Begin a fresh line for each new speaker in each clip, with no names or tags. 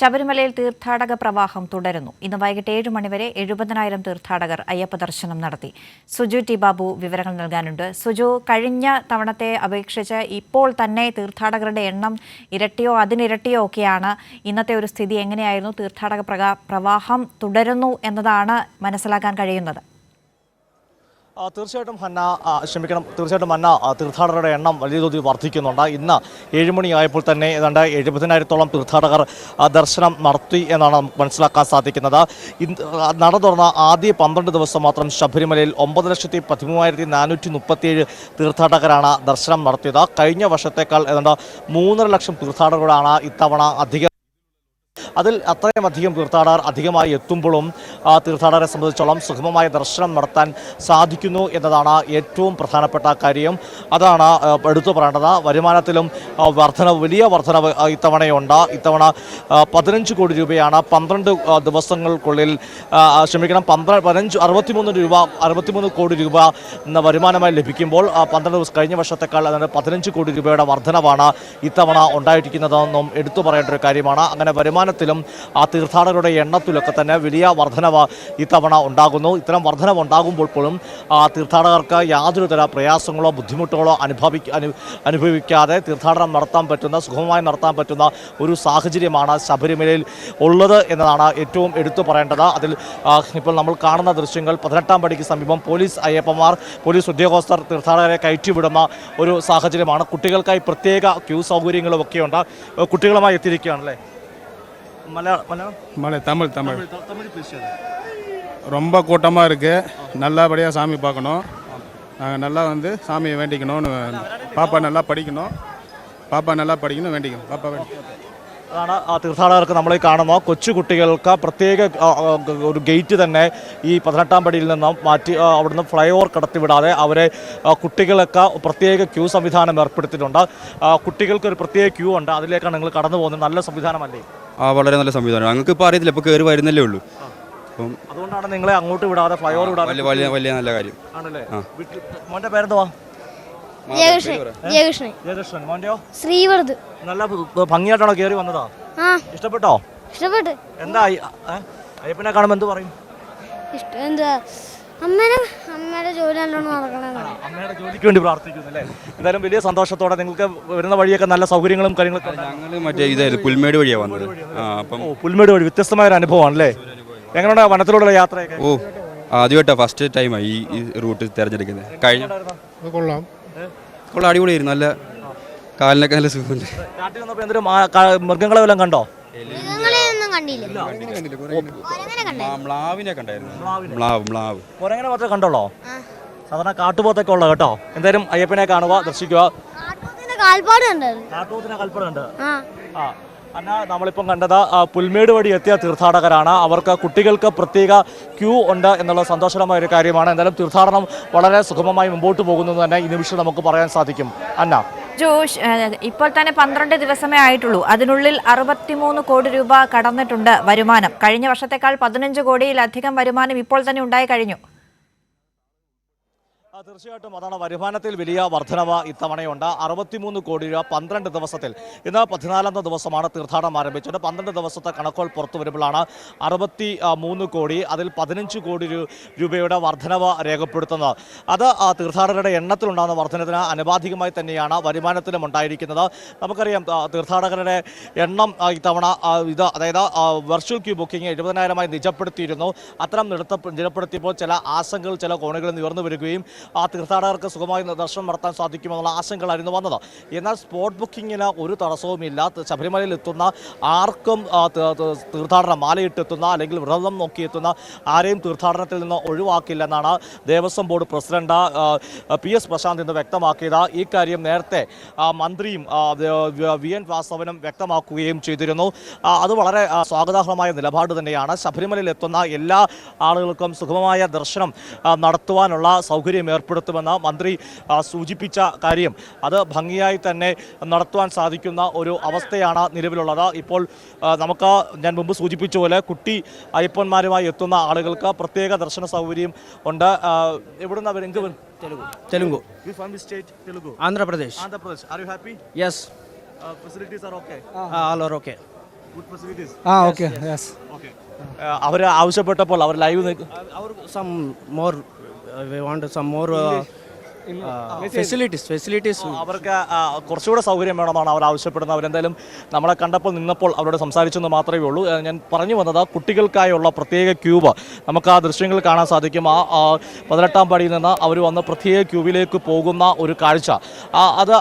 ശബരിമലയിൽ തീർത്ഥാടക പ്രവാഹം തുടരുന്നു. ഇന്ന് വൈകിട്ട് 7 മണിവരെ 70,000 തീർത്ഥാടകർ അയ്യപ്പ ദർശനം നടത്തി. സുജു ടി ബാബു വിവരങ്ങൾ നൽകാനുണ്ട്. സുജു, കഴിഞ്ഞ തവണത്തെ അപേക്ഷിച്ച് ഇപ്പോൾ തന്നെ തീർത്ഥാടകരുടെ എണ്ണം ഇരട്ടിയോ അതിനിരട്ടിയോ ഒക്കെയാണ്. ഇന്നത്തെ ഒരു സ്ഥിതി എങ്ങനെയായിരുന്നു? തീർത്ഥാടക പ്രവാഹം തുടരുന്നു എന്നതാണ് മനസ്സിലാക്കാൻ കഴിയുന്നത്.
തീർച്ചയായിട്ടും മന്ന, തീർത്ഥാടകരുടെ എണ്ണം വലിയ തോതിൽ വർദ്ധിക്കുന്നുണ്ട്. ഇന്ന് 7 മണിയായപ്പോൾ തന്നെ ഏതാണ്ട് 70,000-ഓളം തീർത്ഥാടകർ ദർശനം നടത്തി എന്നാണ് മനസ്സിലാക്കാൻ സാധിക്കുന്നത്. നട തുറന്ന ആദ്യ 12 ദിവസം മാത്രം ശബരിമലയിൽ 9,13,437 തീർത്ഥാടകരാണ് ദർശനം നടത്തിയത്. കഴിഞ്ഞ വർഷത്തേക്കാൾ ഏതാണ്ട് 3.5 ലക്ഷം തീർത്ഥാടകരാണ് ഇത്തവണ അധികം. അതിൽ അത്രയും അധികം തീർത്ഥാടകർ അധികമായി എത്തുമ്പോഴും തീർത്ഥാടകരെ സംബന്ധിച്ചോളം സുഗമമായ ദർശനം നടത്താൻ സാധിക്കുന്നു എന്നതാണ് ഏറ്റവും പ്രധാനപ്പെട്ട കാര്യം. അതാണ് എടുത്തു പറയേണ്ടത്. വരുമാനത്തിലും വലിയ വർധനവ് ഇത്തവണയുണ്ട്. ഇത്തവണ 15 കോടി രൂപയാണ് 12 ദിവസങ്ങൾക്കുള്ളിൽ 63 കോടി രൂപ എന്ന വരുമാനമായി ലഭിക്കുമ്പോൾ 12 ദിവസം കഴിഞ്ഞ വർഷത്തേക്കാൾ 15 കോടി രൂപയുടെ വർധനവാണ് ഇത്തവണ ഉണ്ടായിരിക്കുന്നതെന്നും എടുത്തു പറയേണ്ട ഒരു കാര്യമാണ്. അങ്ങനെ വരുമാനത്തിലും ആ തീർത്ഥാടകരുടെ എണ്ണത്തിലൊക്കെ തന്നെ വലിയ വർധനവ് ഇത്തവണ ഉണ്ടാകുന്നു. ഇത്തരം വർധനവ് ഉണ്ടാകുമ്പോൾ പോലും തീർത്ഥാടകർക്ക് യാതൊരു തര പ്രയാസങ്ങളോ ബുദ്ധിമുട്ടുകളോ അനുഭവിക്കാതെ തീർത്ഥാടനം നടത്താൻ പറ്റുന്ന, സുഗമമായി നടത്താൻ പറ്റുന്ന ഒരു സാഹചര്യമാണ് ശബരിമലയിൽ ഉള്ളത് എന്നതാണ് ഏറ്റവും എടുത്തു പറയേണ്ടത്. അതിൽ ഇപ്പോൾ നമ്മൾ കാണുന്ന ദൃശ്യങ്ങൾ 18-ാം പടിക്ക് സമീപം പോലീസ് ഉദ്യോഗസ്ഥർ തീർത്ഥാടകരെ കയറ്റിവിടുന്ന ഒരു സാഹചര്യമാണ്. കുട്ടികൾക്കായി പ്രത്യേക ക്യൂ സൗകര്യങ്ങളും ഒക്കെയുണ്ട്. കുട്ടികളുമായി എത്തിയിരിക്കുകയാണല്ലേ?
தமிழ் ரொம்ப கூட்டமாக இருக்குது. நல்லபடியாக சாமி பார்க்கணும். நாங்கள் நல்லா சாமியை வேண்டிக்கணும்னு, பாப்பா நல்லா படிக்கணும் வேண்டிக்கணும்.
അതാണ് തീർത്ഥാടകർക്ക് നമ്മൾ കാണുന്ന കൊച്ചുകുട്ടികൾക്ക് പ്രത്യേക ഒരു ഗേറ്റ് തന്നെ ഈ 18-ാം പടിയിൽ നിന്നും മാറ്റി അവിടുന്ന് ഫ്ലൈ ഓവർ കടത്തിവിടാതെ അവരെ കുട്ടികൾക്ക് പ്രത്യേക ക്യൂ സംവിധാനം ഏർപ്പെടുത്തിയിട്ടുണ്ട്. കുട്ടികൾക്ക് ഒരു പ്രത്യേക ക്യൂ ഉണ്ട്. അതിലേക്കാണ് നിങ്ങൾ കടന്നു പോകുന്നത്. നല്ല സംവിധാനമല്ലേ?
വളരെ നല്ല സംവിധാനം. ഞങ്ങൾക്ക് ഇപ്പോൾ അറിയത്തില്ല, ഇപ്പോൾ കയറി വരുന്നല്ലേ ഉള്ളൂ. അപ്പം
അതുകൊണ്ടാണ് നിങ്ങളെ അങ്ങോട്ട് വിടാതെ ഫ്ലൈ ഓവർ വിടാതെ.
വലിയ നല്ല കാര്യം
ആണല്ലേ? മോൻ്റെ പേരെന്തുവാ? ജയകൃഷ്ണൻ. മോൻ്റെയോ?
ശ്രീവർദ്ധ.
നല്ല ഭംഗിയായിട്ടാണോ കയറി വന്നതാ? ഇഷ്ടപ്പെട്ടോ?
ഇഷ്ടപ്പെട്ടു.
എന്താ അയ്യപ്പനെ കാണുമ്പോൾ എന്ത് പറയും?
അമ്മയുടെ ജോലി
അമ്മയുടെ ജോലിക്ക് വേണ്ടി പ്രാർത്ഥിക്കുന്നു അല്ലേ? എന്തായാലും വലിയ സന്തോഷത്തോടെ നിങ്ങൾക്ക് വരുന്ന വഴിയൊക്കെ നല്ല സൗകര്യങ്ങളും കാര്യങ്ങളൊക്കെ.
ഞങ്ങൾ മറ്റേ ഇതായിരുന്നു പുൽമേട് വഴിയാണ് വന്നത്.
പുൽമേട് വഴി വ്യത്യസ്തമായ ഒരു അനുഭവമാണ് അല്ലേ? എങ്ങനെയാണ് വനത്തിലുള്ള യാത്രയൊക്കെ?
ആദ്യമായിട്ടാണ്, ഫസ്റ്റ് ടൈമാണ് ഈ റൂട്ട് തിരഞ്ഞെടുക്കുന്നത്. കഴിഞ്ഞ കൊള്ളാം, അടിപൊളിയായിരുന്നു. നല്ല കാലിനൊക്കെ നല്ല സുഖമുണ്ട്.
മൃഗങ്ങളെ വല്ലതും കണ്ടോ?
മ്ലാവിനെ കണ്ടായിരുന്നു.
കുരങ്ങനെ മാത്രമേ കണ്ടോളോ? സാധാരണ കാട്ടുപോത്തൊക്കെ ഉള്ള കേട്ടോ. എന്തായാലും അയ്യപ്പനെ കാണുക, ദർശിക്കുക. കാൽപ്പാടുണ്ട്. നമ്മളിപ്പം കണ്ടത് പുൽമേട് വഴി എത്തിയ തീർത്ഥാടകരാണ്. അവർക്ക് കുട്ടികൾക്ക് പ്രത്യേക ക്യൂ ഉണ്ട് എന്നുള്ള സന്തോഷകരമായ ഒരു കാര്യമാണ്. എന്തായാലും തീർത്ഥാടനം വളരെ സുഗമമായി മുമ്പോട്ട് പോകുന്നത് തന്നെ ഈ നിമിഷം നമുക്ക് പറയാൻ സാധിക്കും. അന്ന
ജോഷ്, ഇപ്പോൾ തന്നെ 12 ദിവസമേ ആയിട്ടുള്ളൂ. അതിനുള്ളിൽ 63 കോടി രൂപ കടന്നിട്ടുണ്ട് വരുമാനം. കഴിഞ്ഞ വർഷത്തേക്കാൾ 15 കോടിയിലധികം വരുമാനം ഇപ്പോൾ തന്നെ ഉണ്ടായി കഴിഞ്ഞു.
തീർച്ചയായിട്ടും അതാണ്. വരുമാനത്തിൽ വലിയ വർധനവ് ഇത്തവണയുണ്ട്. 63 കോടി രൂപ 12 ദിവസത്തിൽ. ഇന്ന് 14ാമത്തെ ദിവസമാണ് തീർത്ഥാടനം ആരംഭിച്ചത്. 12 ദിവസത്തെ കണക്കുകൾ പുറത്തു വരുമ്പോഴാണ് 63 കോടി, അതിൽ 15 കോടി രൂപയുടെ വർധനവ് രേഖപ്പെടുത്തുന്നത്. അത് തീർത്ഥാടകരുടെ എണ്ണത്തിലുണ്ടാകുന്ന വർധനത്തിന് അനുപാതികമായി തന്നെയാണ് വരുമാനത്തിലും ഉണ്ടായിരിക്കുന്നത്. നമുക്കറിയാം തീർത്ഥാടകരുടെ എണ്ണം ഇത്തവണ അതായത് വെർച്വൽ ക്യൂ ബുക്കിംഗ് 70,000-ആയി നിജപ്പെടുത്തിയിരുന്നു. അത്തരം നിജപ്പെടുത്തിയപ്പോൾ ചില ആശങ്കകൾ ചില കോണുകളിൽ ഉയർന്നു വരികയും ആ തീർത്ഥാടകർക്ക് സുഖമായി ദർശനം നടത്താൻ സാധിക്കുമെന്നുള്ള ആശങ്കകളായിരുന്നു വന്നത്. എന്നാൽ സ്പോട്ട് ബുക്കിങ്ങിന് ഒരു തടസ്സവുമില്ല. ശബരിമലയിൽ എത്തുന്ന ആർക്കും തീർത്ഥാടനം മാലയിട്ടെത്തുന്ന അല്ലെങ്കിൽ വ്രതം നോക്കിയെത്തുന്ന ആരെയും തീർത്ഥാടനത്തിൽ നിന്ന് ഒഴിവാക്കില്ലെന്നാണ് Devaswom board president PS Prashanth ഇന്ന് വ്യക്തമാക്കിയത്. ഈ കാര്യം നേരത്തെ മന്ത്രിയും VN വാസവനും വ്യക്തമാക്കുകയും ചെയ്തിരുന്നു. അത് വളരെ സ്വാഗതാർഹമായ നിലപാട് തന്നെയാണ്. ശബരിമലയിൽ എത്തുന്ന എല്ലാ ആളുകൾക്കും സുഗമമായ ദർശനം നടത്തുവാനുള്ള സൗകര്യം ഏർപ്പെടുത്തുമെന്ന് മന്ത്രി സൂചിപ്പിച്ച കാര്യം അത് ഭംഗിയായി തന്നെ നടത്തുവാൻ സാധിക്കുന്ന ഒരു അവസ്ഥയാണ് നിലവിലുള്ളത്. ഇപ്പോൾ നമുക്ക് ഞാൻ മുമ്പ് സൂചിപ്പിച്ച പോലെ കുട്ടി അയ്യപ്പന്മാരുമായി എത്തുന്ന ആളുകൾക്ക് പ്രത്യേക ദർശന സൗകര്യം ഉണ്ട്. എവിടുന്ന് അവർ
Telugu.
You from which state? Telugu.
Andhra Pradesh.
Are you happy?
Yes.
Facilities are okay.
All are okay. Okay, yes.
അവർ ആവശ്യപ്പെട്ടപ്പോൾ അവർ live
Some more, we want some more facilities.
അവർക്ക് കുറച്ചുകൂടെ സൗകര്യം വേണമെന്നാണ് അവർ ആവശ്യപ്പെടുന്നത്. അവരെന്തായാലും നമ്മളെ കണ്ടപ്പോൾ നിന്നപ്പോൾ അവരോട് സംസാരിച്ചെന്ന് മാത്രമേ ഉള്ളൂ. ഞാൻ പറഞ്ഞു വന്നത് കുട്ടികൾക്കായുള്ള പ്രത്യേക ക്യൂബ് നമുക്ക് ആ ദൃശ്യങ്ങൾ കാണാൻ സാധിക്കും. ആ 18ാം പടിയിൽ നിന്ന് അവർ വന്ന് പ്രത്യേക ക്യൂബിലേക്ക് പോകുന്ന ഒരു കാഴ്ച, അത്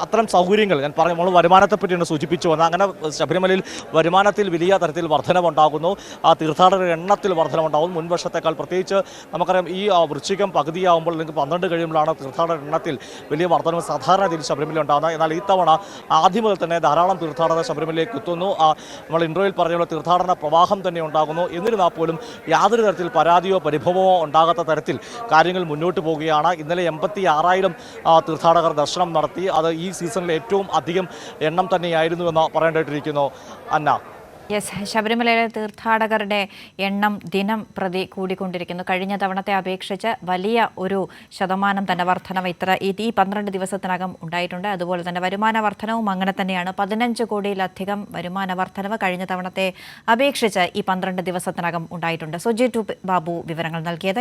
അത്തരം സൗകര്യങ്ങൾ ഞാൻ പറഞ്ഞു. നമ്മൾ വരുമാനത്തെ പറ്റിയാണ് സൂചിപ്പിച്ചു വന്നത്. അങ്ങനെ ശബരിമലയിൽ വരുമാനത്തിൽ വലിയ തരത്തിൽ വർധനവുണ്ടാകുന്നു. ആ തീർത്ഥാടകരുടെ എണ്ണത്തിൽ വർധനവുണ്ടാകും മുൻവർഷത്തേക്കാൾ. പ്രത്യേകിച്ച് നമുക്കറിയാം ഈ വൃശ്ചികം പകുതിയാകുമ്പോൾ അല്ലെങ്കിൽ 12 കഴിയുമ്പോഴാണ് തീർത്ഥാടക എണ്ണത്തിൽ വലിയ വർധനവ് സാധാരണ രീതിയിൽ ശബരിമല ഉണ്ടാകുന്നത്. എന്നാൽ ഈ തവണ ആദ്യം മുതൽ തന്നെ ധാരാളം തീർത്ഥാടകർ ശബരിമലയിലേക്ക് എത്തുന്നു. നമ്മൾ ഇൻട്രോയിൽ പറഞ്ഞുള്ള തീർത്ഥാടന പ്രവാഹം തന്നെ ഉണ്ടാകുന്നു. എന്നിരുന്നാൽ പോലും യാതൊരു തരത്തിൽ പരാതിയോ പരിഭവമോ ഉണ്ടാകാത്ത തരത്തിൽ കാര്യങ്ങൾ മുന്നോട്ട് പോവുകയാണ്. ഇന്നലെ 86,000 തീർത്ഥാടകർ ദർശനം നടത്തി. അത് ഈ സീസണിൽ ഏറ്റവും അധികം എണ്ണം തന്നെയായിരുന്നുവെന്ന് പറയേണ്ടിയിരിക്കുന്നു. അന്ന,
യെസ്, ശബരിമലയിലെ തീർത്ഥാടകരുടെ എണ്ണം ദിനം പ്രതി കൂടിക്കൊണ്ടിരിക്കുന്നു. കഴിഞ്ഞ തവണത്തെ അപേക്ഷിച്ച് വലിയ ഒരു ശതമാനം തന്നെ വർധനവ് ഈ 12 ദിവസത്തിനകം ഉണ്ടായിട്ടുണ്ട്. അതുപോലെ തന്നെ വരുമാന വർധനവും അങ്ങനെ തന്നെയാണ്. 15 കോടിയിലധികം വരുമാന വർധനവ് കഴിഞ്ഞ തവണത്തെ അപേക്ഷിച്ച് ഈ 12 ദിവസത്തിനകം ഉണ്ടായിട്ടുണ്ട്. സുജി ബാബു വിവരങ്ങൾ നൽകിയത്.